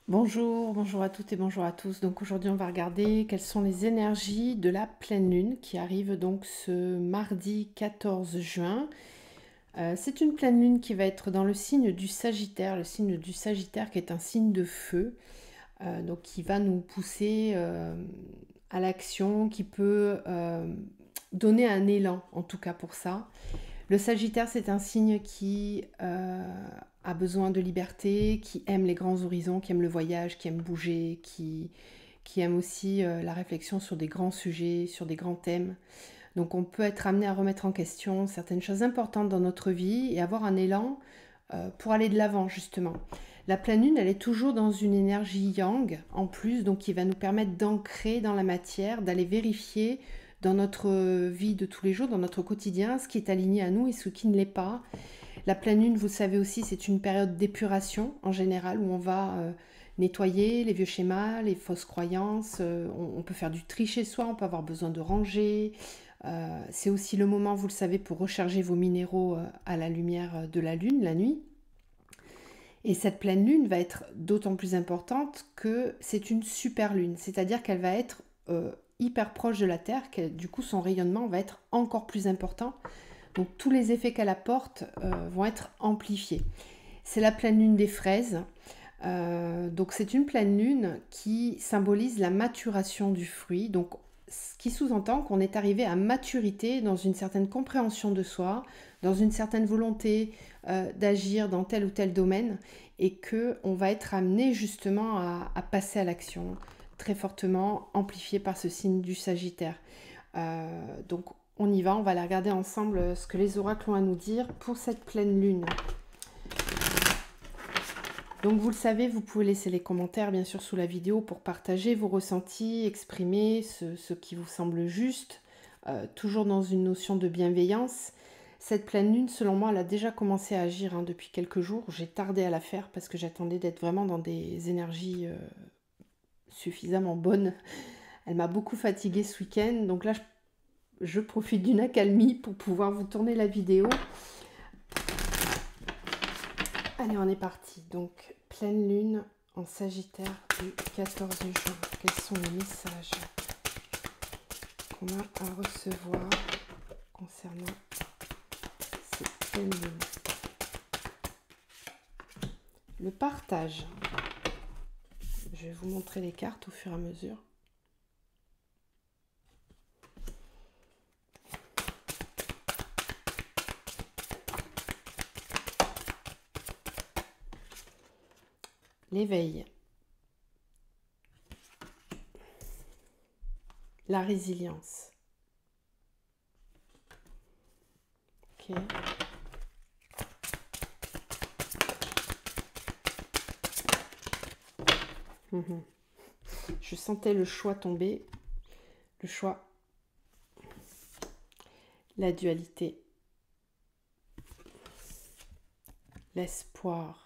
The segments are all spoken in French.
Bonjour à toutes et bonjour à tous. Donc aujourd'hui, on va regarder quelles sont les énergies de la pleine lune qui arrive donc ce mardi 14 juin. C'est une pleine lune qui va être dans le signe du Sagittaire, le signe du Sagittaire qui est un signe de feu, donc qui va nous pousser à l'action, qui peut donner un élan en tout cas pour ça. Le Sagittaire, c'est un signe qui a besoin de liberté, qui aime les grands horizons, qui aime le voyage, qui aime bouger, qui aime aussi la réflexion sur des grands sujets, sur des grands thèmes. Donc on peut être amené à remettre en question certaines choses importantes dans notre vie et avoir un élan pour aller de l'avant justement. La pleine lune, elle est toujours dans une énergie yang en plus, donc qui va nous permettre d'ancrer dans la matière, d'aller vérifier dans notre vie de tous les jours, dans notre quotidien, ce qui est aligné à nous et ce qui ne l'est pas. La pleine lune, vous le savez aussi, c'est une période d'épuration en général où on va nettoyer les vieux schémas, les fausses croyances. On peut faire du tri chez soi, on peut avoir besoin de ranger. C'est aussi le moment, vous le savez, pour recharger vos minéraux à la lumière de la lune, la nuit. Et cette pleine lune va être d'autant plus importante que c'est une super lune, c'est-à-dire qu'elle va être hyper proche de la Terre, du coup son rayonnement va être encore plus important. Donc tous les effets qu'elle apporte vont être amplifiés. C'est la pleine lune des fraises. Donc c'est une pleine lune qui symbolise la maturation du fruit. Donc ce qui sous-entend qu'on est arrivé à maturité dans une certaine compréhension de soi, dans une certaine volonté d'agir dans tel ou tel domaine et que on va être amené justement à passer à l'action très fortement amplifié par ce signe du Sagittaire. Donc on y va, on va aller regarder ensemble ce que les oracles ont à nous dire pour cette pleine lune. Donc vous le savez, vous pouvez laisser les commentaires bien sûr sous la vidéo pour partager vos ressentis, exprimer ce qui vous semble juste, toujours dans une notion de bienveillance. Cette pleine lune, selon moi, elle a déjà commencé à agir depuis quelques jours. J'ai tardé à la faire parce que j'attendais d'être vraiment dans des énergies suffisamment bonnes. Elle m'a beaucoup fatiguée ce week-end, donc là je profite d'une accalmie pour pouvoir vous tourner la vidéo. Allez, on est parti. Donc, pleine lune en Sagittaire du 14 juin. Quels sont les messages qu'on a à recevoir concernant cette pleine lune? Le partage. Je vais vous montrer les cartes au fur et à mesure. L'éveil. La résilience. Ok. Je sentais le choix tomber. Le choix. La dualité. L'espoir.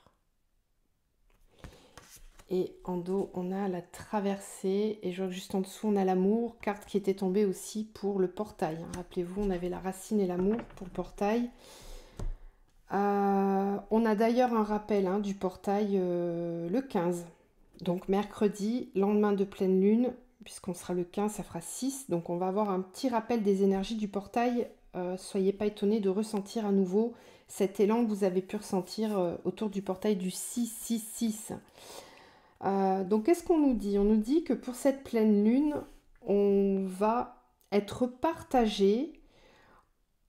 Et en dos, on a la traversée. Et je vois que juste en dessous, on a l'amour. Carte qui était tombée aussi pour le portail. Rappelez-vous, on avait la racine et l'amour pour le portail. On a d'ailleurs un rappel du portail le 15. Donc mercredi, lendemain de pleine lune. Puisqu'on sera le 15, ça fera 6. Donc on va avoir un petit rappel des énergies du portail. Soyez pas étonnés de ressentir à nouveau cet élan que vous avez pu ressentir autour du portail du 666. Donc qu'est-ce qu'on nous dit? On nous dit que pour cette pleine lune, on va être partagé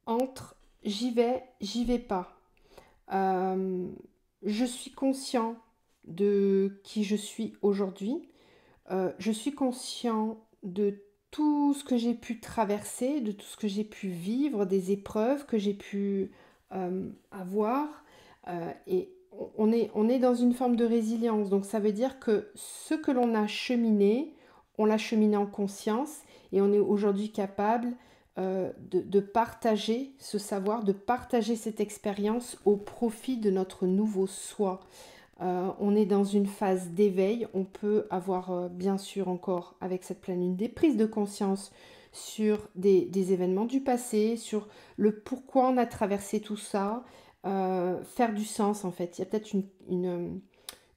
entre j'y vais pas. Je suis conscient de qui je suis aujourd'hui. Je suis conscient de tout ce que j'ai pu traverser, de tout ce que j'ai pu vivre, des épreuves que j'ai pu avoir. Et on est dans une forme de résilience. Donc ça veut dire que ce que l'on a cheminé, on l'a cheminé en conscience et on est aujourd'hui capable de partager ce savoir, de partager cette expérience au profit de notre nouveau soi. On est dans une phase d'éveil. On peut avoir bien sûr encore avec cette pleine lune des prises de conscience sur des événements du passé, sur le pourquoi on a traversé tout ça, faire du sens en fait. Il y a peut-être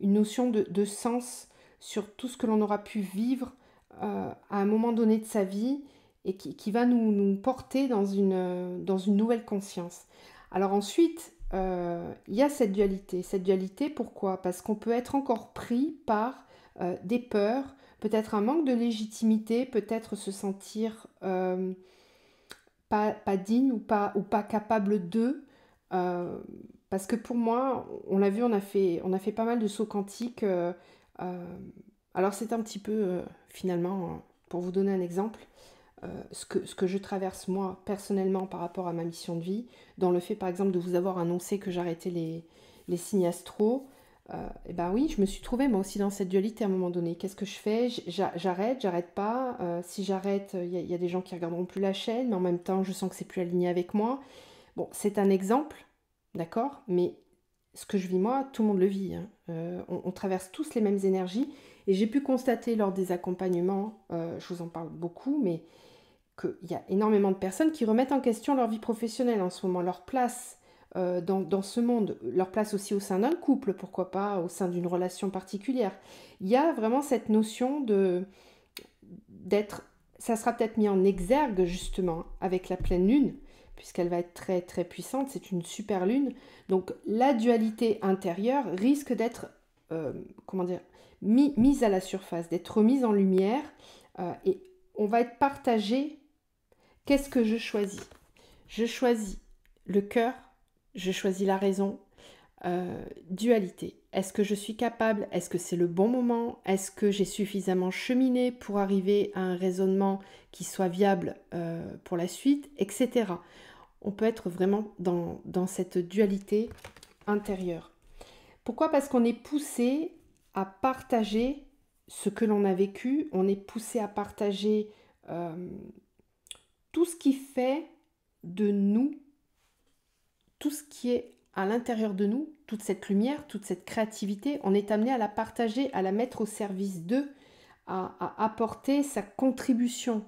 une notion de sens sur tout ce que l'on aura pu vivre à un moment donné de sa vie et qui va nous porter dans une nouvelle conscience. Alors ensuite, il y a cette dualité. Cette dualité, pourquoi? Parce qu'on peut être encore pris par des peurs, peut-être un manque de légitimité, peut-être se sentir pas digne ou pas capable d'eux. Parce que pour moi, on l'a vu, on a fait pas mal de sauts quantiques. Alors c'est un petit peu, finalement, pour vous donner un exemple, ce que je traverse moi personnellement par rapport à ma mission de vie, dans le fait par exemple de vous avoir annoncé que j'arrêtais les signes astro, et ben oui, je me suis trouvée moi aussi dans cette dualité à un moment donné. Qu'est-ce que je fais? J'arrête pas. Si j'arrête, il y a des gens qui regarderont plus la chaîne, mais en même temps, je sens que c'est plus aligné avec moi. Bon, c'est un exemple, d'accord? Mais ce que je vis moi, tout le monde le vit, hein. On traverse tous les mêmes énergies. Et j'ai pu constater lors des accompagnements, je vous en parle beaucoup, mais qu'il y a énormément de personnes qui remettent en question leur vie professionnelle en ce moment, leur place dans ce monde, leur place aussi au sein d'un couple, pourquoi pas, au sein d'une relation particulière. Il y a vraiment cette notion d'être, ça sera peut-être mis en exergue justement avec la pleine lune, puisqu'elle va être très très puissante, c'est une super lune. Donc la dualité intérieure risque d'être, comment dire, mise à la surface, d'être mise en lumière, et on va être partagé. Qu'est-ce que je choisis? Je choisis le cœur, je choisis la raison. Dualité. Est-ce que je suis capable? Est-ce que c'est le bon moment? Est-ce que j'ai suffisamment cheminé pour arriver à un raisonnement qui soit viable pour la suite, etc. On peut être vraiment dans cette dualité intérieure. Pourquoi? Parce qu'on est poussé à partager ce que l'on a vécu, on est poussé à partager tout ce qui fait de nous, tout ce qui est à l'intérieur de nous, toute cette lumière, toute cette créativité, on est amené à la partager, à la mettre au service d'eux, à apporter sa contribution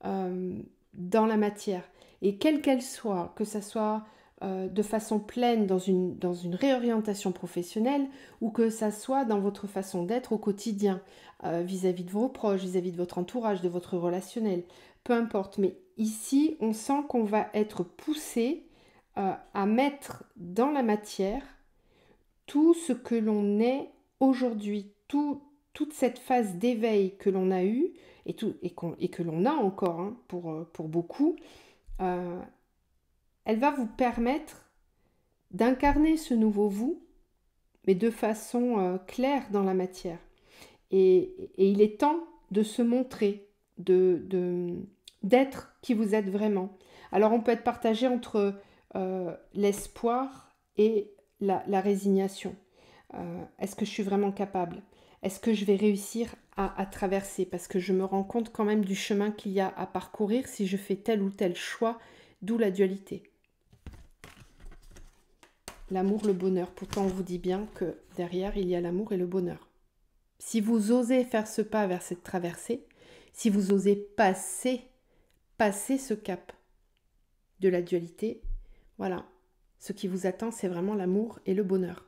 dans la matière. Et quelle qu'elle soit, que ça soit de façon pleine dans une réorientation professionnelle ou que ça soit dans votre façon d'être au quotidien, vis-à-vis de vos proches, vis-à-vis de votre entourage, de votre relationnel, peu importe. Mais ici, on sent qu'on va être poussé à mettre dans la matière tout ce que l'on est aujourd'hui, toute cette phase d'éveil que l'on a eue et que l'on a encore, hein, pour beaucoup, elle va vous permettre d'incarner ce nouveau vous, mais de façon claire dans la matière. Et il est temps de se montrer, d'être qui vous êtes vraiment. Alors on peut être partagé entre l'espoir et la résignation. Est-ce que je suis vraiment capable? Est-ce que je vais réussir à traverser? Parce que je me rends compte quand même du chemin qu'il y a à parcourir si je fais tel ou tel choix, d'où la dualité. L'amour, le bonheur. Pourtant, on vous dit bien que derrière, il y a l'amour et le bonheur. Si vous osez faire ce pas vers cette traversée, si vous osez passer ce cap de la dualité, voilà, ce qui vous attend, c'est vraiment l'amour et le bonheur.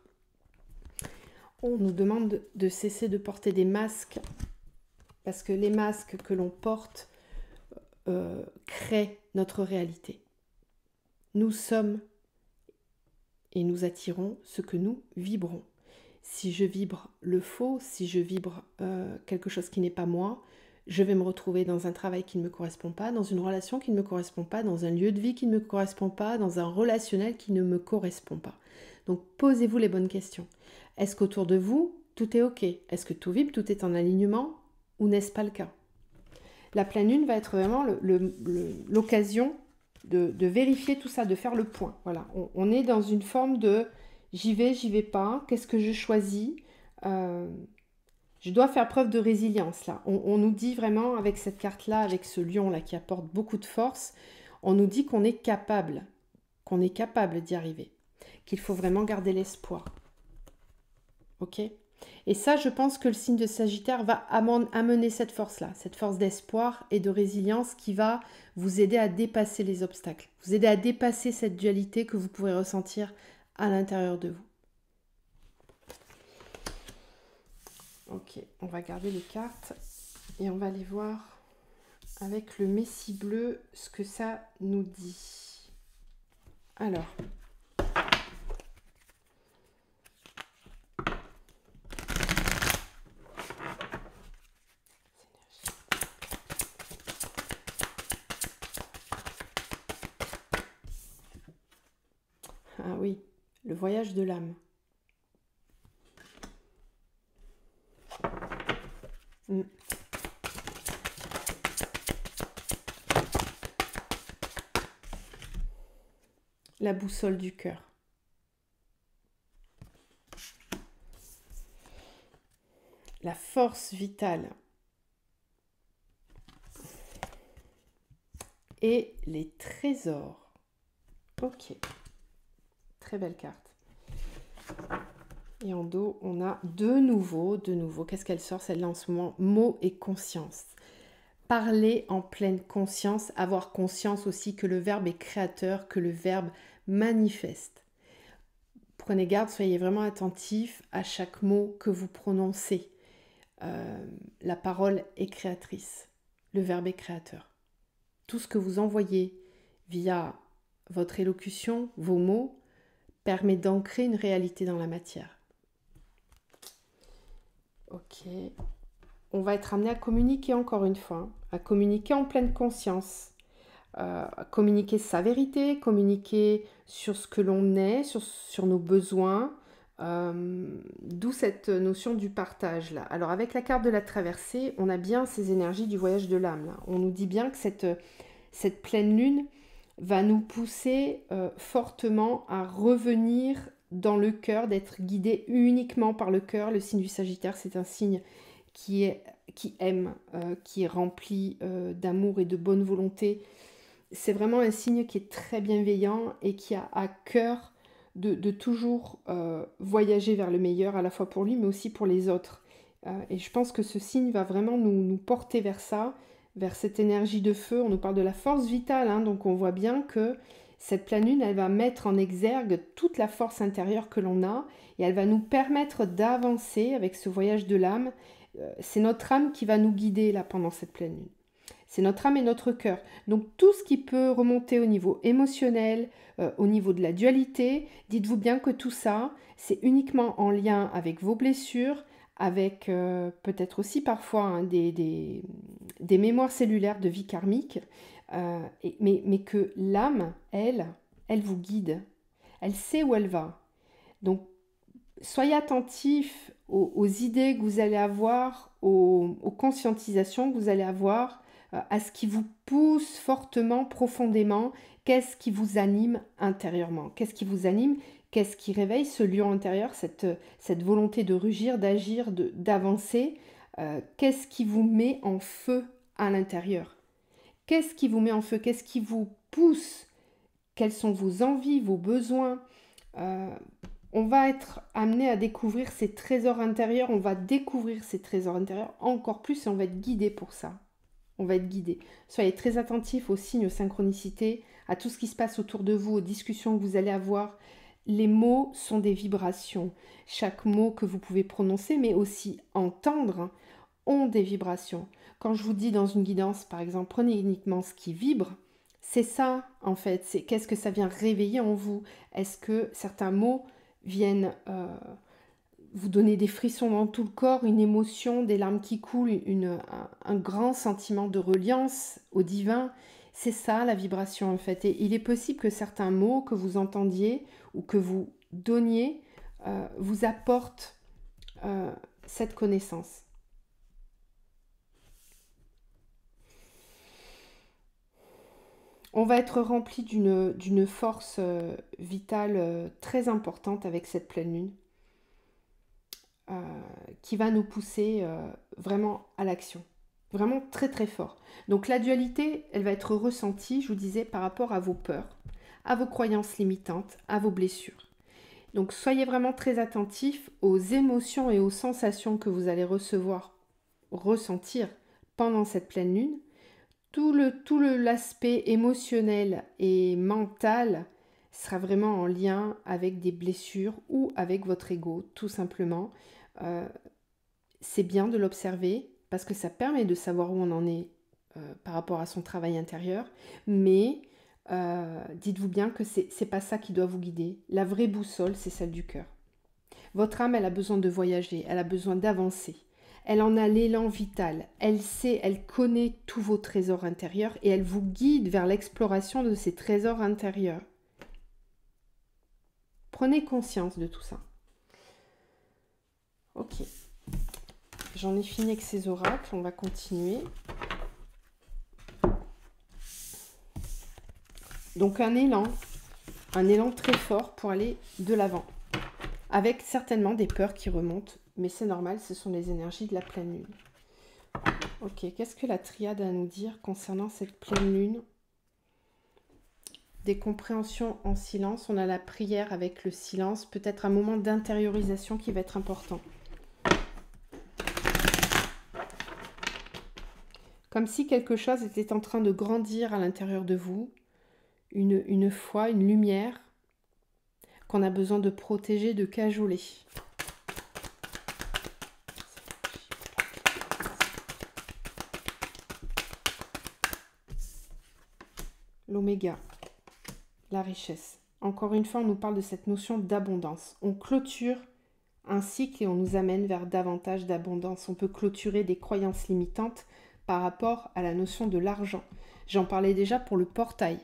On nous demande de cesser de porter des masques, parce que les masques que l'on porte créent notre réalité. Nous sommes et nous attirons ce que nous vibrons. Si je vibre le faux, si je vibre quelque chose qui n'est pas moi, je vais me retrouver dans un travail qui ne me correspond pas, dans une relation qui ne me correspond pas, dans un lieu de vie qui ne me correspond pas, dans un relationnel qui ne me correspond pas. Donc posez-vous les bonnes questions. Est-ce qu'autour de vous, tout est OK? Est-ce que tout vibre, tout est en alignement ou n'est-ce pas le cas? La pleine lune va être vraiment l'occasion de vérifier tout ça, de faire le point. Voilà, on est dans une forme de j'y vais pas, qu'est-ce que je choisis? Je dois faire preuve de résilience là. On nous dit vraiment avec cette carte-là, avec ce lion là qui apporte beaucoup de force, on nous dit qu'on est capable d'y arriver, qu'il faut vraiment garder l'espoir. Ok? Et ça, je pense que le signe de Sagittaire va amener cette force-là, cette force d'espoir et de résilience qui va vous aider à dépasser les obstacles, vous aider à dépasser cette dualité que vous pourrez ressentir à l'intérieur de vous. Ok, on va garder les cartes et on va aller voir avec le Messie bleu ce que ça nous dit. Alors, ah oui, le voyage de l'âme. La boussole du cœur. La force vitale. Et les trésors. Ok. Très belle carte. Et en dos, on a de nouveau. Qu'est-ce qu'elle sort celle-là en ce moment? Mots et conscience. Parler en pleine conscience, avoir conscience aussi que le verbe est créateur, que le verbe manifeste. Prenez garde, soyez vraiment attentifs à chaque mot que vous prononcez. La parole est créatrice, le verbe est créateur. Tout ce que vous envoyez via votre élocution, vos mots, permet d'ancrer une réalité dans la matière. Ok. On va être amené à communiquer encore une fois, à communiquer en pleine conscience, à communiquer sa vérité, communiquer sur ce que l'on est, sur nos besoins, d'où cette notion du partage là. Alors avec la carte de la traversée, on a bien ces énergies du voyage de l'âme là. On nous dit bien que cette pleine lune va nous pousser fortement à revenir dans le cœur, d'être guidé uniquement par le cœur. Le signe du Sagittaire, c'est un signe qui aime, qui est rempli d'amour et de bonne volonté. C'est vraiment un signe qui est très bienveillant et qui a à cœur de toujours voyager vers le meilleur, à la fois pour lui, mais aussi pour les autres. Et je pense que ce signe va vraiment nous porter vers ça, vers cette énergie de feu. On nous parle de la force vitale, hein, donc on voit bien que cette pleine lune, elle va mettre en exergue toute la force intérieure que l'on a et elle va nous permettre d'avancer avec ce voyage de l'âme. C'est notre âme qui va nous guider là pendant cette pleine lune. C'est notre âme et notre cœur. Donc tout ce qui peut remonter au niveau émotionnel, au niveau de la dualité, dites-vous bien que tout ça, c'est uniquement en lien avec vos blessures, avec peut-être aussi parfois hein, des mémoires cellulaires de vie karmique, mais que l'âme, elle vous guide. Elle sait où elle va. Donc soyez attentifs aux idées que vous allez avoir, aux conscientisations que vous allez avoir, à ce qui vous pousse fortement, profondément, qu'est-ce qui vous anime intérieurement, qu'est-ce qui vous anime, qu'est-ce qui réveille ce lion intérieur, cette volonté de rugir, d'agir, d'avancer, qu'est-ce qui vous met en feu à l'intérieur, qu'est-ce qui vous met en feu, qu'est-ce qui vous pousse, quelles sont vos envies, vos besoins. On va être amené à découvrir ces trésors intérieurs, on va découvrir ces trésors intérieurs encore plus et on va être guidé pour ça. On va être guidé. Soyez très attentifs aux signes, aux synchronicités, à tout ce qui se passe autour de vous, aux discussions que vous allez avoir. Les mots sont des vibrations. Chaque mot que vous pouvez prononcer, mais aussi entendre, ont des vibrations. Quand je vous dis dans une guidance, par exemple, prenez uniquement ce qui vibre, c'est ça en fait. C'est qu'est-ce que ça vient réveiller en vous? Est-ce que certains mots viennent vous donner des frissons dans tout le corps, une émotion, des larmes qui coulent, un grand sentiment de reliance au divin? C'est ça la vibration en fait. Et il est possible que certains mots que vous entendiez ou que vous donniez vous apportent cette connaissance. On va être rempli d'une force vitale très importante avec cette pleine lune. Qui va nous pousser vraiment à l'action. Vraiment très très fort. Donc la dualité, elle va être ressentie, je vous disais, par rapport à vos peurs, à vos croyances limitantes, à vos blessures. Donc soyez vraiment très attentifs aux émotions et aux sensations que vous allez ressentir pendant cette pleine lune. Tout l'aspect émotionnel et mental sera vraiment en lien avec des blessures ou avec votre ego, tout simplement. c'est bien de l'observer parce que ça permet de savoir où on en est par rapport à son travail intérieur, mais dites-vous bien que c'est pas ça qui doit vous guider. La vraie boussole, c'est celle du cœur. Votre âme, elle a besoin de voyager, elle a besoin d'avancer. Elle en a l'élan vital, elle sait, elle connaît tous vos trésors intérieurs et elle vous guide vers l'exploration de ces trésors intérieurs. Prenez conscience de tout ça. Ok, j'en ai fini avec ces oracles, on va continuer. Donc un élan très fort pour aller de l'avant, avec certainement des peurs qui remontent, mais c'est normal, ce sont les énergies de la pleine lune. Ok, qu'est-ce que la triade a à nous dire concernant cette pleine lune? Des compréhensions en silence, on a la prière avec le silence, peut-être un moment d'intériorisation qui va être important. Comme si quelque chose était en train de grandir à l'intérieur de vous, une foi, une lumière qu'on a besoin de protéger, de cajoler. L'oméga, la richesse. Encore une fois, on nous parle de cette notion d'abondance. On clôture un cycle et on nous amène vers davantage d'abondance. On peut clôturer des croyances limitantes par rapport à la notion de l'argent. J'en parlais déjà pour le portail.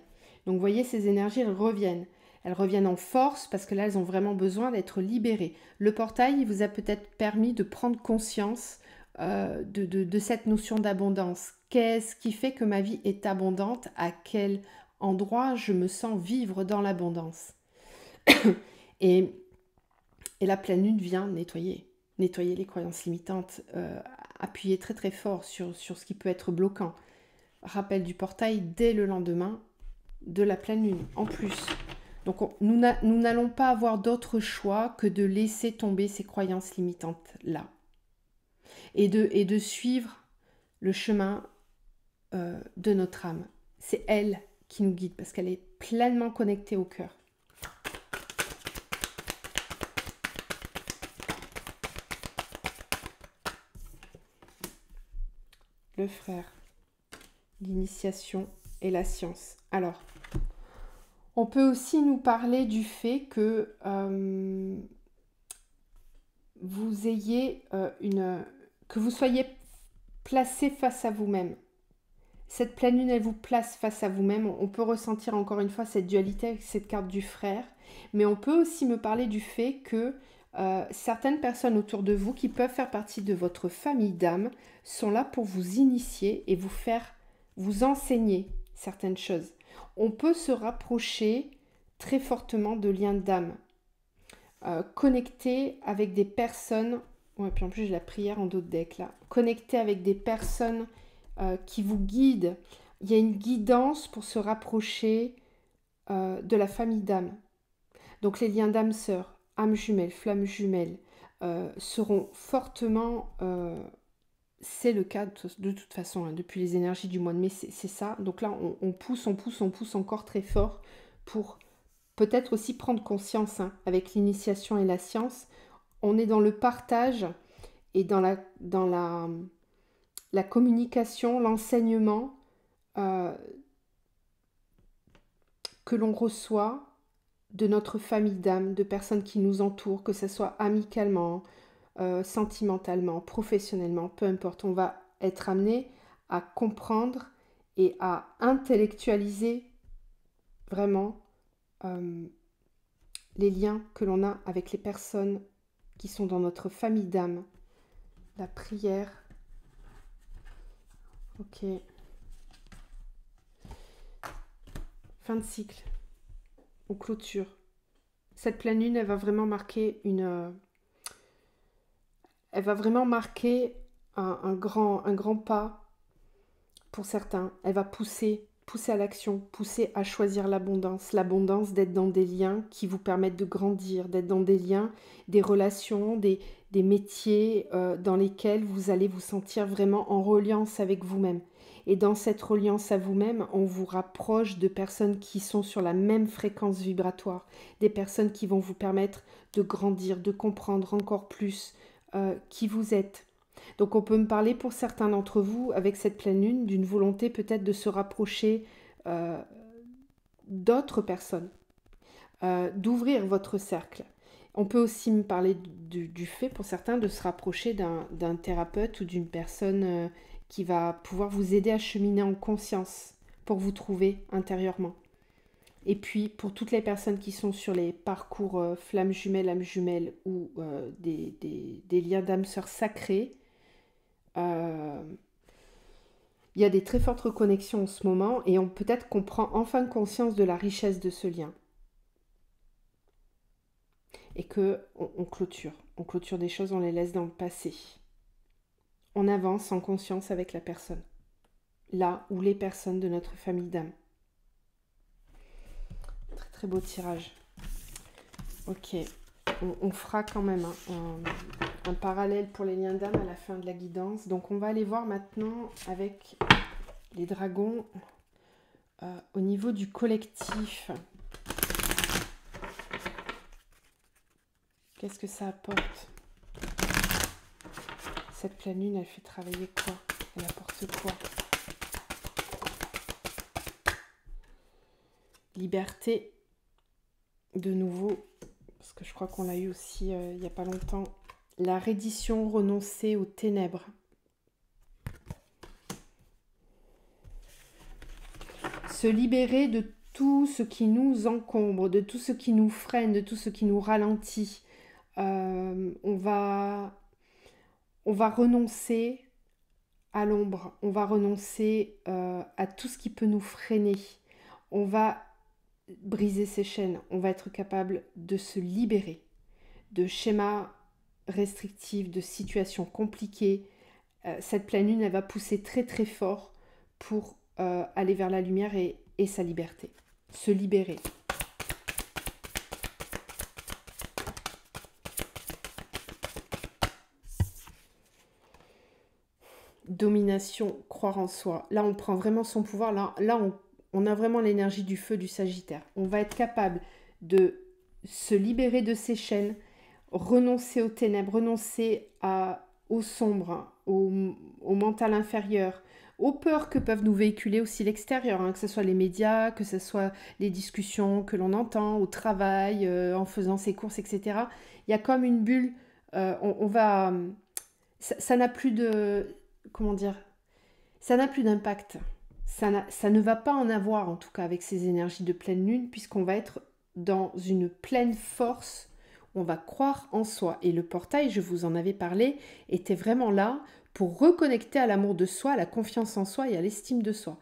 Donc vous voyez, ces énergies, elles reviennent. Elles reviennent en force parce que là, elles ont vraiment besoin d'être libérées. Le portail, il vous a peut-être permis de prendre conscience de cette notion d'abondance. Qu'est-ce qui fait que ma vie est abondante? À quel endroit je me sens vivre dans l'abondance? et la pleine lune vient nettoyer les croyances limitantes, appuyer très très fort sur ce qui peut être bloquant. Rappel du portail dès le lendemain de la pleine lune, en plus. Donc nous n'allons pas avoir d'autre choix que de laisser tomber ces croyances limitantes-là. Et de suivre le chemin de notre âme. C'est elle qui nous guide parce qu'elle est pleinement connectée au cœur. Le frère, l'initiation et la science. Alors, on peut aussi nous parler du fait que vous ayez que vous soyez placé face à vous-même. Cette pleine lune, elle vous place face à vous-même. On peut ressentir encore une fois cette dualité avec cette carte du frère, mais on peut aussi me parler du fait que certaines personnes autour de vous qui peuvent faire partie de votre famille d'âme sont là pour vous initier et vous enseigner certaines choses. On peut se rapprocher très fortement de liens d'âme, connecter avec des personnes, ouais, puis en plus j'ai la prière en dos de deck là, connecter avec des personnes qui vous guident. Il y a une guidance pour se rapprocher de la famille d'âme. Donc les liens d'âme sœur, âme jumelle, flamme jumelle seront fortement... c'est le cas de toute façon, hein, depuis les énergies du mois de mai, c'est ça. Donc là, on pousse encore très fort pour peut-être aussi prendre conscience, hein, avec l'initiation et la science. On est dans le partage et dans la communication, l'enseignement que l'on reçoit de notre famille d'âme, de personnes qui nous entourent, que ce soit amicalement, sentimentalement, professionnellement, peu importe. On va être amené à comprendre et à intellectualiser vraiment les liens que l'on a avec les personnes qui sont dans notre famille d'âme. La prière. Ok. Fin de cycle. On clôture. Cette pleine lune, elle va vraiment marquer un grand pas pour certains. Elle va pousser à l'action, pousser à choisir l'abondance. L'abondance d'être dans des liens qui vous permettent de grandir, d'être dans des liens, des relations, des métiers dans lesquels vous allez vous sentir vraiment en reliance avec vous-même. Et dans cette reliance à vous-même, on vous rapproche de personnes qui sont sur la même fréquence vibratoire, des personnes qui vont vous permettre de grandir, de comprendre encore plus qui vous êtes. Donc on peut me parler pour certains d'entre vous, avec cette pleine lune, d'une volonté peut-être de se rapprocher euh, d'autres personnes, d'ouvrir votre cercle. On peut aussi me parler du fait, pour certains, de se rapprocher d'un thérapeute ou d'une personne qui va pouvoir vous aider à cheminer en conscience pour vous trouver intérieurement. Et puis, pour toutes les personnes qui sont sur les parcours flammes jumelles, âmes jumelles ou des liens d'âme sœurs sacrés, il y a des très fortes reconnexions en ce moment et peut-être qu'on prend enfin conscience de la richesse de ce lien. Et qu'on clôture. On clôture des choses, on les laisse dans le passé. On avance en conscience avec la personne. Là ou les personnes de notre famille d'âme. Très très beau tirage. Ok, on fera quand même un parallèle pour les liens d'âme à la fin de la guidance. Donc on va aller voir maintenant avec les dragons au niveau du collectif. Qu'est-ce que ça apporte? Cette pleine lune, elle fait travailler quoi? Elle apporte quoi? Liberté, de nouveau, parce que je crois qu'on l'a eu aussi il n'y a pas longtemps. La reddition, renoncer aux ténèbres. Se libérer de tout ce qui nous encombre, de tout ce qui nous freine, de tout ce qui nous ralentit. On va renoncer à l'ombre, on va renoncer à tout ce qui peut nous freiner. On va briser ces chaînes, on va être capable de se libérer de schémas restrictifs, de situations compliquées. Cette pleine lune, elle va pousser très très fort pour aller vers la lumière et sa liberté. Se libérer. Domination, croire en soi. Là, on prend vraiment son pouvoir. Là on a vraiment l'énergie du feu du Sagittaire. On va être capable de se libérer de ces chaînes, renoncer aux ténèbres, renoncer au sombre, au mental inférieur, aux peurs que peuvent nous véhiculer aussi l'extérieur, hein, que ce soit les médias, que ce soit les discussions que l'on entend au travail, en faisant ses courses, etc. Il y a comme une bulle, on va... Ça n'a plus de... Comment dire? Ça n'a plus d'impact. Ça ne va pas en avoir, en tout cas, avec ces énergies de pleine lune, puisqu'on va être dans une pleine force. On va croire en soi. Et le portail, je vous en avais parlé, était vraiment là pour reconnecter à l'amour de soi, à la confiance en soi et à l'estime de soi.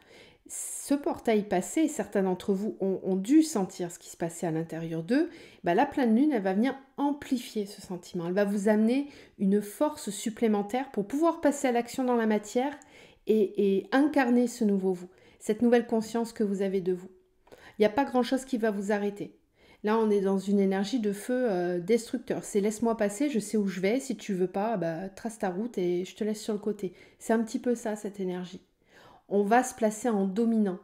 Ce portail passé, certains d'entre vous ont dû sentir ce qui se passait à l'intérieur d'eux, la pleine lune, elle va venir amplifier ce sentiment. Elle va vous amener une force supplémentaire pour pouvoir passer à l'action dans la matière et incarner ce nouveau vous, cette nouvelle conscience que vous avez de vous. Il n'y a pas grand-chose qui va vous arrêter. Là, on est dans une énergie de feu destructeur. C'est laisse-moi passer, je sais où je vais. Si tu veux pas, trace ta route et je te laisse sur le côté. C'est un petit peu ça, cette énergie. On va se placer en dominant.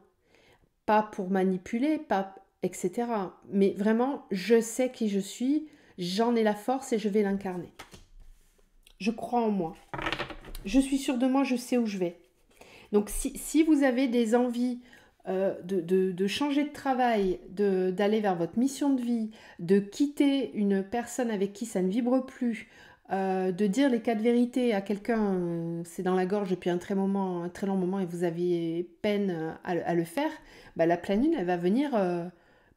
Pas pour manipuler, pas etc. Mais vraiment, je sais qui je suis, j'en ai la force et je vais l'incarner. Je crois en moi. Je suis sûre de moi, je sais où je vais. Donc si vous avez des envies de changer de travail, d'aller vers votre mission de vie, de quitter une personne avec qui ça ne vibre plus, de dire les quatre vérités à quelqu'un, c'est dans la gorge depuis un très long moment et vous aviez peine à le faire, la pleine lune, elle va venir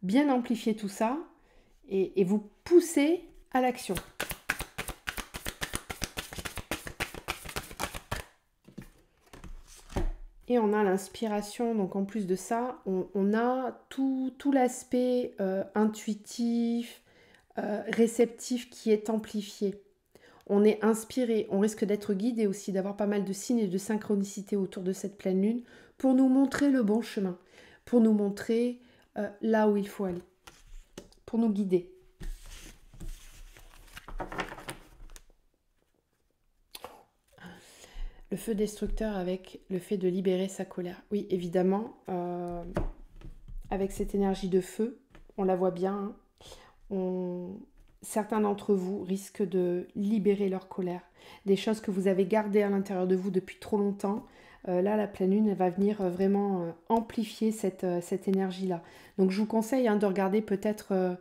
bien amplifier tout ça et vous pousser à l'action. Et on a l'inspiration, donc en plus de ça, on a tout l'aspect intuitif, réceptif qui est amplifié. On est inspiré, on risque d'être guidé aussi, d'avoir pas mal de signes et de synchronicité autour de cette pleine lune pour nous montrer le bon chemin, pour nous montrer là où il faut aller, pour nous guider. Le feu destructeur avec le fait de libérer sa colère. Oui, évidemment, avec cette énergie de feu, on la voit bien, hein, certains d'entre vous risquent de libérer leur colère. Des choses que vous avez gardées à l'intérieur de vous depuis trop longtemps. Là, la pleine lune, elle va venir vraiment amplifier cette énergie-là. Donc, je vous conseille de regarder peut-être...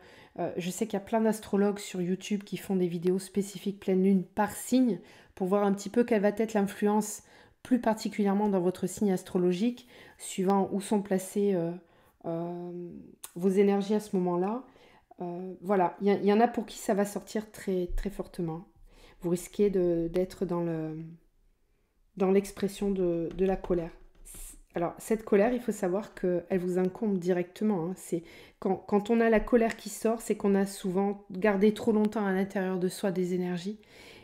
je sais qu'il y a plein d'astrologues sur YouTube qui font des vidéos spécifiques pleine lune par signe pour voir un petit peu quelle va être l'influence plus particulièrement dans votre signe astrologique, suivant où sont placées vos énergies à ce moment-là. Voilà, il y en a pour qui ça va sortir très, très fortement. Vous risquez d'être dans l'expression de la colère. Alors, cette colère, il faut savoir qu'elle vous incombe directement. C'est quand on a la colère qui sort, c'est qu'on a souvent gardé trop longtemps à l'intérieur de soi des énergies.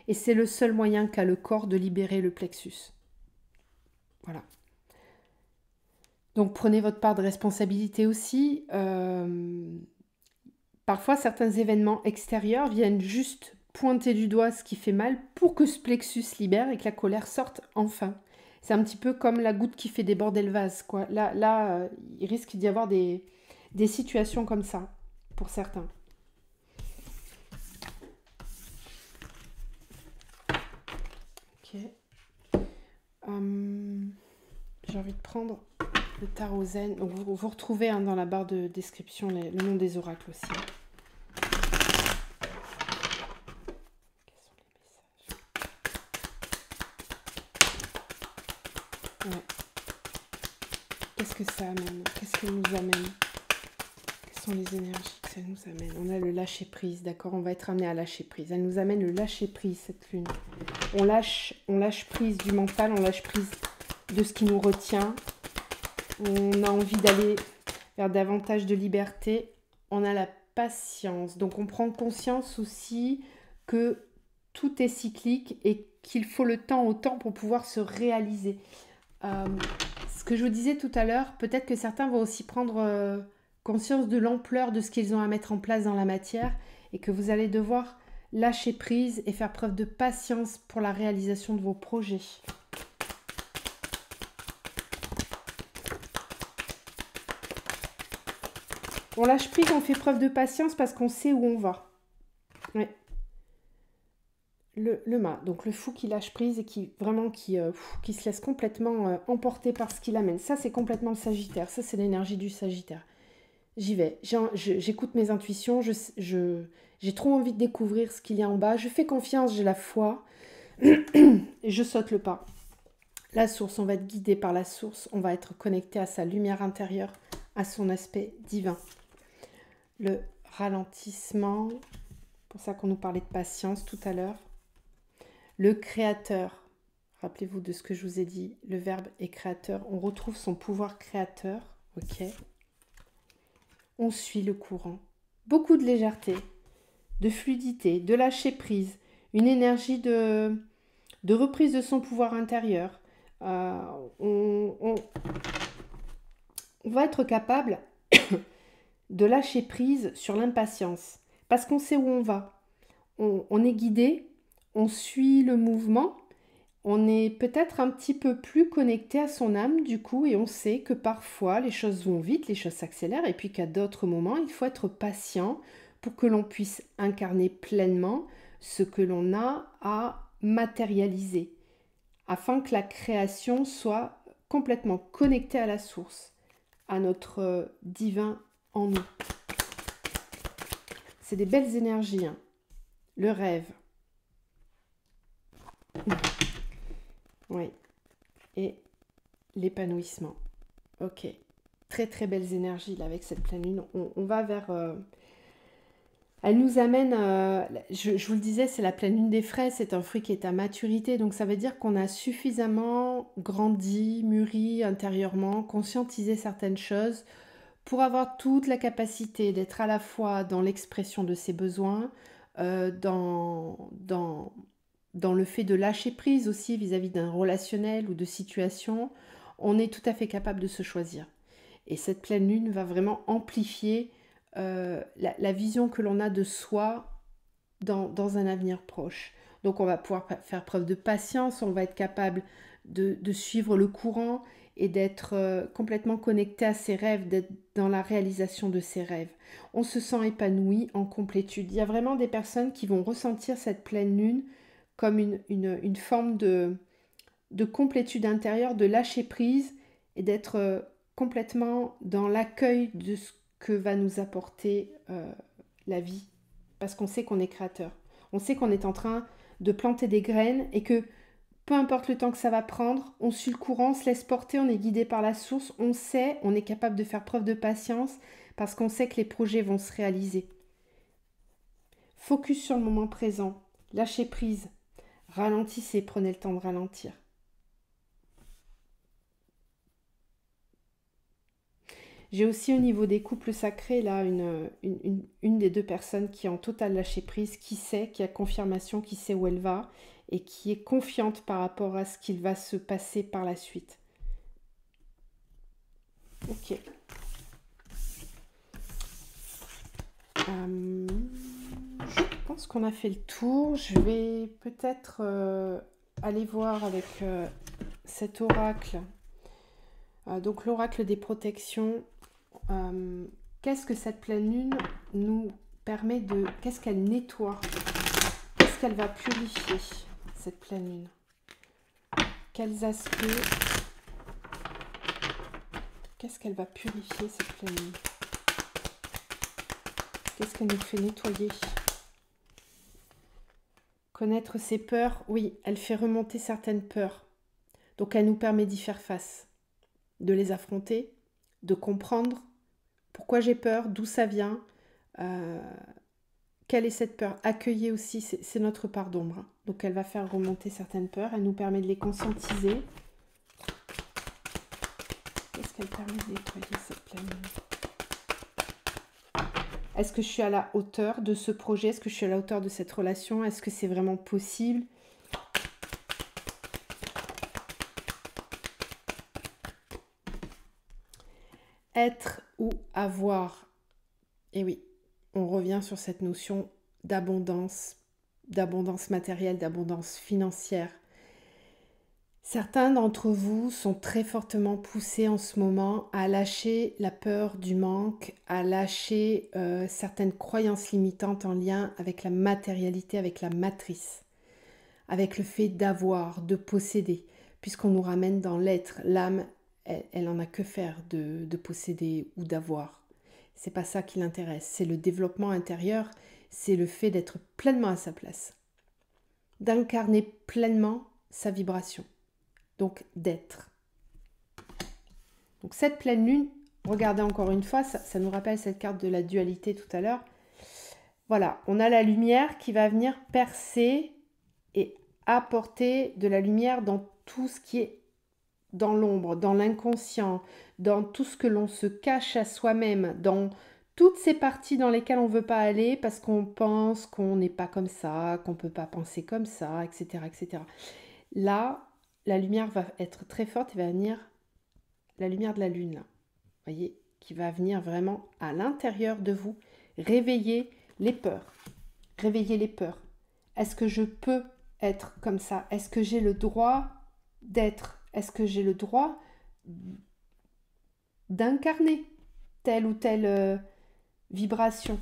Et c'est le seul moyen qu'a le corps de libérer le plexus. Voilà. Donc, prenez votre part de responsabilité aussi. Parfois, certains événements extérieurs viennent juste pointer du doigt ce qui fait mal pour que ce plexus libère et que la colère sorte enfin. C'est un petit peu comme la goutte qui fait déborder le vase, quoi. Là, il risque d'y avoir des situations comme ça, pour certains. Ok. J'ai envie de prendre le tarot zen. Donc vous retrouvez dans la barre de description le nom des oracles aussi. Ouais. Qu'est-ce que ça amène? Qu'est-ce qu'elle nous amène? Quelles sont les énergies que ça nous amène? On a le lâcher prise, d'accord? On va être amené à lâcher prise. Elle nous amène le lâcher prise, cette lune. On lâche prise du mental, on lâche prise de ce qui nous retient. On a envie d'aller vers davantage de liberté. On a la patience. Donc on prend conscience aussi que tout est cyclique et qu'il faut le temps au temps pour pouvoir se réaliser. Ce que je vous disais tout à l'heure, peut-être que certains vont aussi prendre conscience de l'ampleur de ce qu'ils ont à mettre en place dans la matière et que vous allez devoir lâcher prise et faire preuve de patience pour la réalisation de vos projets. On lâche prise, on fait preuve de patience parce qu'on sait où on va. Ouais. Le mât, donc le fou qui lâche prise et qui se laisse complètement emporter par ce qu'il amène. Ça, c'est complètement le Sagittaire. Ça, c'est l'énergie du Sagittaire. J'y vais. J'écoute mes intuitions. J'ai trop envie de découvrir ce qu'il y a en bas. Je fais confiance, j'ai la foi. Et je saute le pas. La source, on va être guidé par la source. On va être connecté à sa lumière intérieure, à son aspect divin. Le ralentissement, pour ça qu'on nous parlait de patience tout à l'heure. Le créateur, rappelez-vous de ce que je vous ai dit, le verbe est créateur. On retrouve son pouvoir créateur, ok. On suit le courant. Beaucoup de légèreté, de fluidité, de lâcher prise, une énergie de reprise de son pouvoir intérieur. On va être capable de lâcher prise sur l'impatience parce qu'on sait où on va. On est guidé, on suit le mouvement, on est peut-être un petit peu plus connecté à son âme du coup et on sait que parfois les choses vont vite, les choses s'accélèrent et puis qu'à d'autres moments il faut être patient pour que l'on puisse incarner pleinement ce que l'on a à matérialiser afin que la création soit complètement connectée à la source, à notre divin en nous. C'est des belles énergies, hein. Le rêve. Oui. Et l'épanouissement. Ok. Très très belles énergies là avec cette pleine lune. On va vers... Elle nous amène... je vous le disais, c'est la pleine lune des fraises. C'est un fruit qui est à maturité. Donc ça veut dire qu'on a suffisamment grandi, mûri intérieurement, conscientisé certaines choses pour avoir toute la capacité d'être à la fois dans l'expression de ses besoins, dans le fait de lâcher prise aussi vis-à-vis d'un relationnel ou de situation, on est tout à fait capable de se choisir. Et cette pleine lune va vraiment amplifier la vision que l'on a de soi dans un avenir proche. Donc on va pouvoir faire preuve de patience, on va être capable de suivre le courant et d'être complètement connecté à ses rêves, d'être dans la réalisation de ses rêves. On se sent épanoui en complétude. Il y a vraiment des personnes qui vont ressentir cette pleine lune comme une forme de complétude intérieure, de lâcher prise et d'être complètement dans l'accueil de ce que va nous apporter la vie. Parce qu'on sait qu'on est créateur. On sait qu'on est en train de planter des graines et que peu importe le temps que ça va prendre, on suit le courant, on se laisse porter, on est guidé par la source, on sait, on est capable de faire preuve de patience parce qu'on sait que les projets vont se réaliser. Focus sur le moment présent, lâchez prise, ralentissez, prenez le temps de ralentir. J'ai aussi au niveau des couples sacrés, là, une des deux personnes qui est en total lâcher prise, qui sait, qui a confirmation, qui sait où elle va et qui est confiante par rapport à ce qu'il va se passer par la suite. Ok. Je pense qu'on a fait le tour. Je vais peut-être aller voir avec cet oracle. Donc l'oracle des protections. Qu'est-ce que cette pleine lune nous permet de... Qu'est-ce qu'elle nettoie? Qu'est-ce qu'elle va purifier, cette pleine lune? Quels aspects? Qu'est-ce qu'elle va purifier, cette pleine lune? Qu'est-ce qu'elle nous fait nettoyer? Connaître ses peurs, oui, elle fait remonter certaines peurs. Donc elle nous permet d'y faire face, de les affronter, de comprendre pourquoi j'ai peur, d'où ça vient, quelle est cette peur. Accueillir aussi, c'est notre part d'ombre. Donc elle va faire remonter certaines peurs, elle nous permet de les conscientiser. Qu'est-ce qu'elle permet de nettoyer, cette pleine lune? Est-ce que je suis à la hauteur de ce projet? Est-ce que je suis à la hauteur de cette relation? Est-ce que c'est vraiment possible? Être ou avoir. Et oui, on revient sur cette notion d'abondance matérielle, d'abondance financière. Certains d'entre vous sont très fortement poussés en ce moment à lâcher la peur du manque, à lâcher certaines croyances limitantes en lien avec la matérialité, avec la matrice, avec le fait d'avoir, de posséder, puisqu'on nous ramène dans l'être. L'âme, elle en a que faire de posséder ou d'avoir. C'est pas ça qui l'intéresse, c'est le développement intérieur, c'est le fait d'être pleinement à sa place, d'incarner pleinement sa vibration. Donc d'être. Donc cette pleine lune, regardez encore une fois, ça nous rappelle cette carte de la dualité tout à l'heure. Voilà, on a la lumière qui va venir percer et apporter de la lumière dans tout ce qui est dans l'ombre, dans l'inconscient, dans tout ce que l'on se cache à soi-même, dans toutes ces parties dans lesquelles on ne veut pas aller parce qu'on pense qu'on n'est pas comme ça, qu'on ne peut pas penser comme ça, etc., etc. Là, la lumière va être très forte et va venir, la lumière de la lune, là, voyez, qui va venir vraiment à l'intérieur de vous, réveiller les peurs. Réveiller les peurs. Est-ce que je peux être comme ça? Est-ce que j'ai le droit d'être? Est-ce que j'ai le droit d'incarner telle ou telle vibration?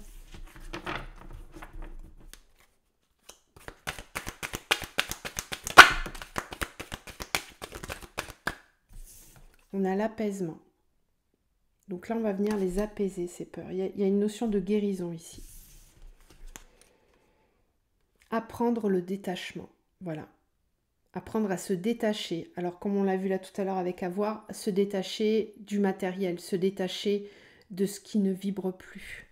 On a l'apaisement. Donc là, on va venir les apaiser, ces peurs. Il y a une notion de guérison ici. Apprendre le détachement. Voilà. Apprendre à se détacher. Alors, comme on l'a vu là tout à l'heure avec avoir, se détacher du matériel, se détacher de ce qui ne vibre plus.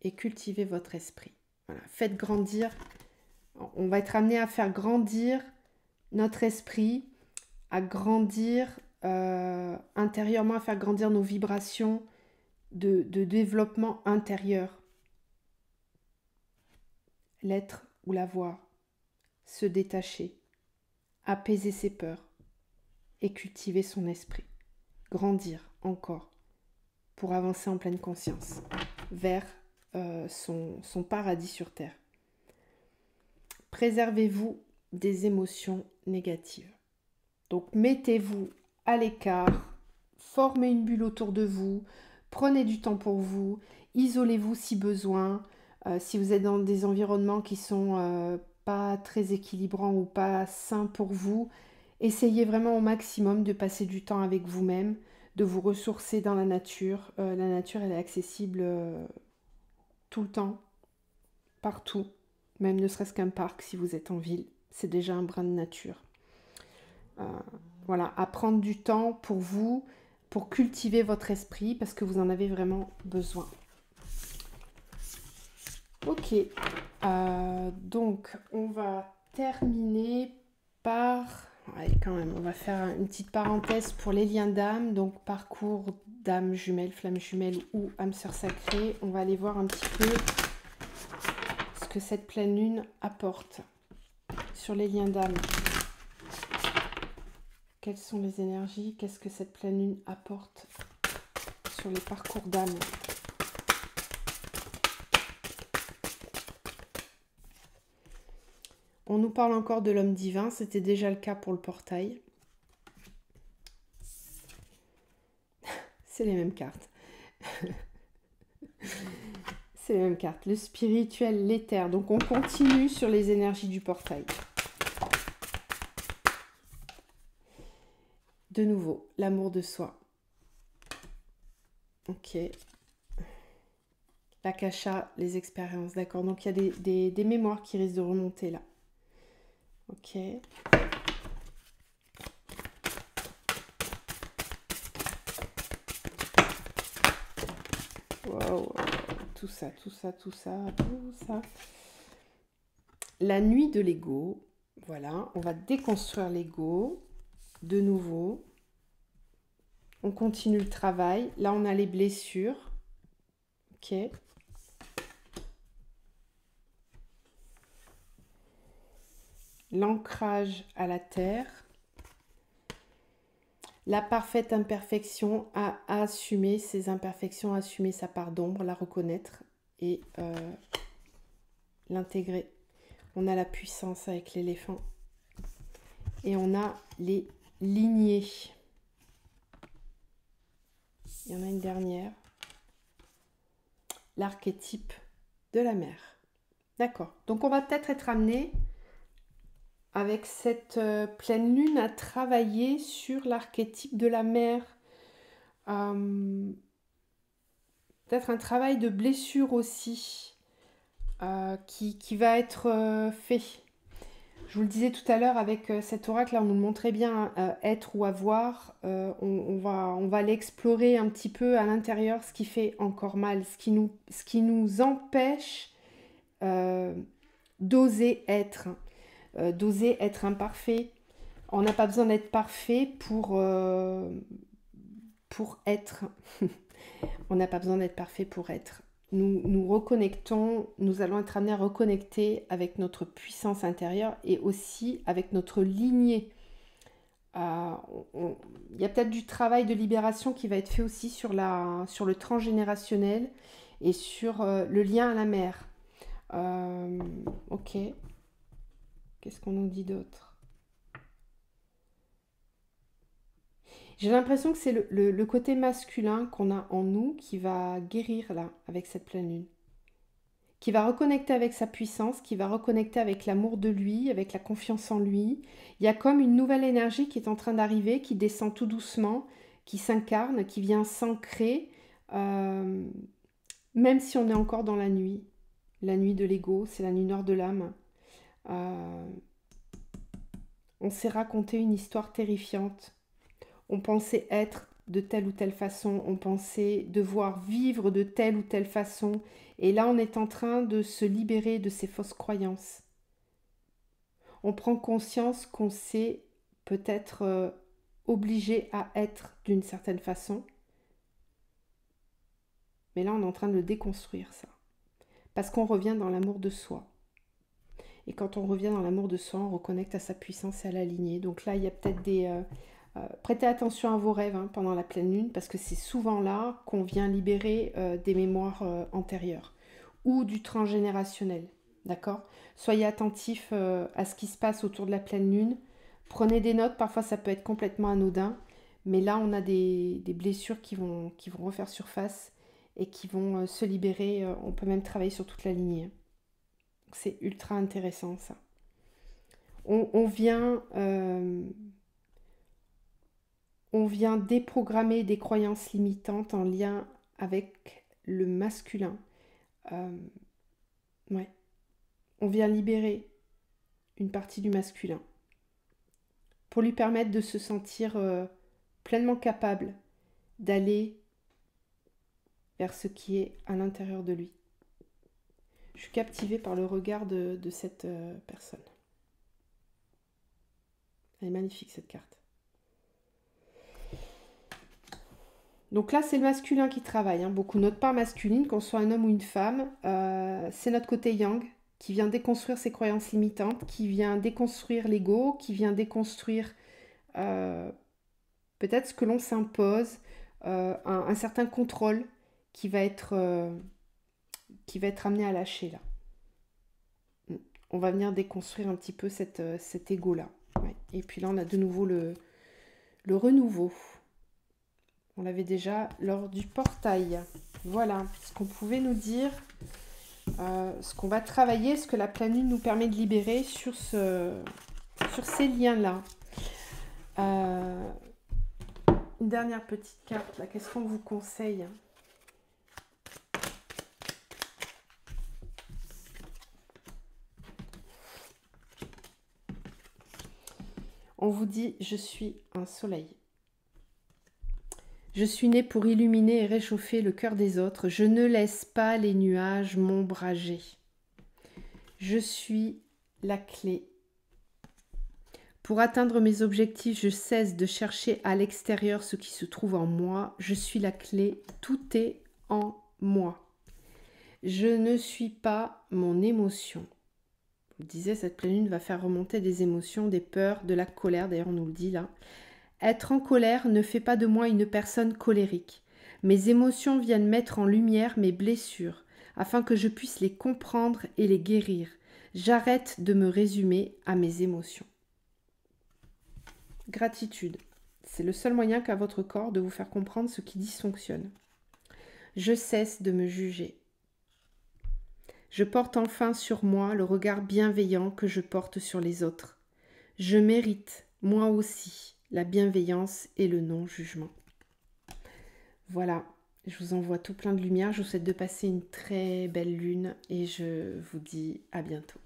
Et cultiver votre esprit. Voilà. Faites grandir. On va être amené à faire grandir notre esprit, à grandir intérieurement, à faire grandir nos vibrations de développement intérieur. L'être ou l'avoir, se détacher, apaiser ses peurs et cultiver son esprit. Grandir encore pour avancer en pleine conscience vers son paradis sur terre. Préservez-vous des émotions négatives. Donc mettez-vous à l'écart, formez une bulle autour de vous, prenez du temps pour vous, isolez-vous si besoin. Si vous êtes dans des environnements qui sont pas très équilibrants ou pas sains pour vous, essayez vraiment au maximum de passer du temps avec vous-même, de vous ressourcer dans la nature. La nature, elle est accessible tout le temps, partout, même ne serait-ce qu'un parc si vous êtes en ville. C'est déjà un brin de nature. Euh, voilà, à prendre du temps pour vous, pour cultiver votre esprit, parce que vous en avez vraiment besoin. Ok, donc on va terminer par... Allez, quand même, on va faire une petite parenthèse pour les liens d'âme, donc parcours d'âme jumelle, flamme jumelle ou âme sœur sacrée. On va aller voir un petit peu ce que cette pleine lune apporte sur les liens d'âme. Quelles sont les énergies? Qu'est-ce que cette pleine lune apporte sur les parcours d'âme? On nous parle encore de l'homme divin, c'était déjà le cas pour le portail. C'est les mêmes cartes. C'est les mêmes cartes. Le spirituel, l'éther. Donc on continue sur les énergies du portail. De nouveau, l'amour de soi. Ok. L'akasha, les expériences, d'accord. Donc il y a des mémoires qui risquent de remonter là. Ok. Wow, tout ça, tout ça, tout ça, tout ça. La nuit de l'ego. Voilà, on va déconstruire l'ego. De nouveau. On continue le travail. Là, on a les blessures. Ok. L'ancrage à la terre. La parfaite imperfection, à assumer ses imperfections, à assumer sa part d'ombre, la reconnaître et l'intégrer. On a la puissance avec l'éléphant. Et on a les lignées. Il y en a une dernière. L'archétype de la mère. D'accord. Donc on va peut-être être amené avec cette pleine lune à travailler sur l'archétype de la mère. Peut-être un travail de blessure aussi qui va être fait. Je vous le disais tout à l'heure avec cet oracle, là on nous le montrait bien, être ou avoir. On va l'explorer un petit peu à l'intérieur, ce qui fait encore mal, ce qui nous empêche d'oser être imparfait. On n'a pas besoin d'être parfait pour être. On n'a pas besoin d'être parfait pour être. Nous reconnectons, nous allons être amenés à reconnecter avec notre puissance intérieure et aussi avec notre lignée. Il y a peut-être du travail de libération qui va être fait aussi sur le transgénérationnel et sur le lien à la mère. Ok. Qu'est-ce qu'on nous dit d'autre? J'ai l'impression que c'est le côté masculin qu'on a en nous qui va guérir là, avec cette pleine lune. Qui va reconnecter avec sa puissance, qui va reconnecter avec l'amour de lui, avec la confiance en lui. Il y a comme une nouvelle énergie qui est en train d'arriver, qui descend tout doucement, qui s'incarne, qui vient s'ancrer, même si on est encore dans la nuit. La nuit de l'ego, c'est la nuit noire de l'âme. On s'est raconté une histoire terrifiante. On pensait être de telle ou telle façon, on pensait devoir vivre de telle ou telle façon. Et là, on est en train de se libérer de ces fausses croyances. On prend conscience qu'on s'est peut-être obligé à être d'une certaine façon. Mais là, on est en train de le déconstruire, ça. Parce qu'on revient dans l'amour de soi. Et quand on revient dans l'amour de soi, on reconnecte à sa puissance et à la lignée. Donc là, il y a peut-être des... prêtez attention à vos rêves pendant la pleine lune, parce que c'est souvent là qu'on vient libérer des mémoires antérieures ou du transgénérationnel. D'accord? Soyez attentifs à ce qui se passe autour de la pleine lune Prenez des notes, parfois ça peut être complètement anodin, mais là on a des blessures qui vont refaire surface et qui vont se libérer. On peut même travailler sur toute la lignée. C'est ultra intéressant ça. On vient, on vient déprogrammer des croyances limitantes en lien avec le masculin. Ouais. On vient libérer une partie du masculin pour lui permettre de se sentir pleinement capable d'aller vers ce qui est à l'intérieur de lui. Je suis captivée par le regard de cette personne. Elle est magnifique cette carte. Donc là, c'est le masculin qui travaille. Hein. Beaucoup notre part masculine, qu'on soit un homme ou une femme, c'est notre côté yang qui vient déconstruire ses croyances limitantes, qui vient déconstruire l'ego, qui vient déconstruire peut-être ce que l'on s'impose, un certain contrôle qui va être amené à lâcher là. On va venir déconstruire un petit peu cet ego-là. Ouais. Et puis là, on a de nouveau le renouveau. On l'avait déjà lors du portail. Voilà ce qu'on pouvait nous dire, ce qu'on va travailler, ce que la pleine lune nous permet de libérer sur ces liens-là. Une dernière petite carte, là, qu'est-ce qu'on vous conseille ? On vous dit, je suis un soleil. Je suis né pour illuminer et réchauffer le cœur des autres. Je ne laisse pas les nuages m'ombrager. Je suis la clé. Pour atteindre mes objectifs, je cesse de chercher à l'extérieur ce qui se trouve en moi. Je suis la clé. Tout est en moi. Je ne suis pas mon émotion. Je vous disais, cette pleine lune va faire remonter des émotions, des peurs, de la colère. D'ailleurs, on nous le dit là. Être en colère ne fait pas de moi une personne colérique. Mes émotions viennent mettre en lumière mes blessures, afin que je puisse les comprendre et les guérir. J'arrête de me résumer à mes émotions. Gratitude. C'est le seul moyen qu'a votre corps de vous faire comprendre ce qui dysfonctionne. Je cesse de me juger. Je porte enfin sur moi le regard bienveillant que je porte sur les autres. Je mérite, moi aussi, la bienveillance et le non-jugement. Voilà, je vous envoie tout plein de lumière. Je vous souhaite de passer une très belle lune et je vous dis à bientôt.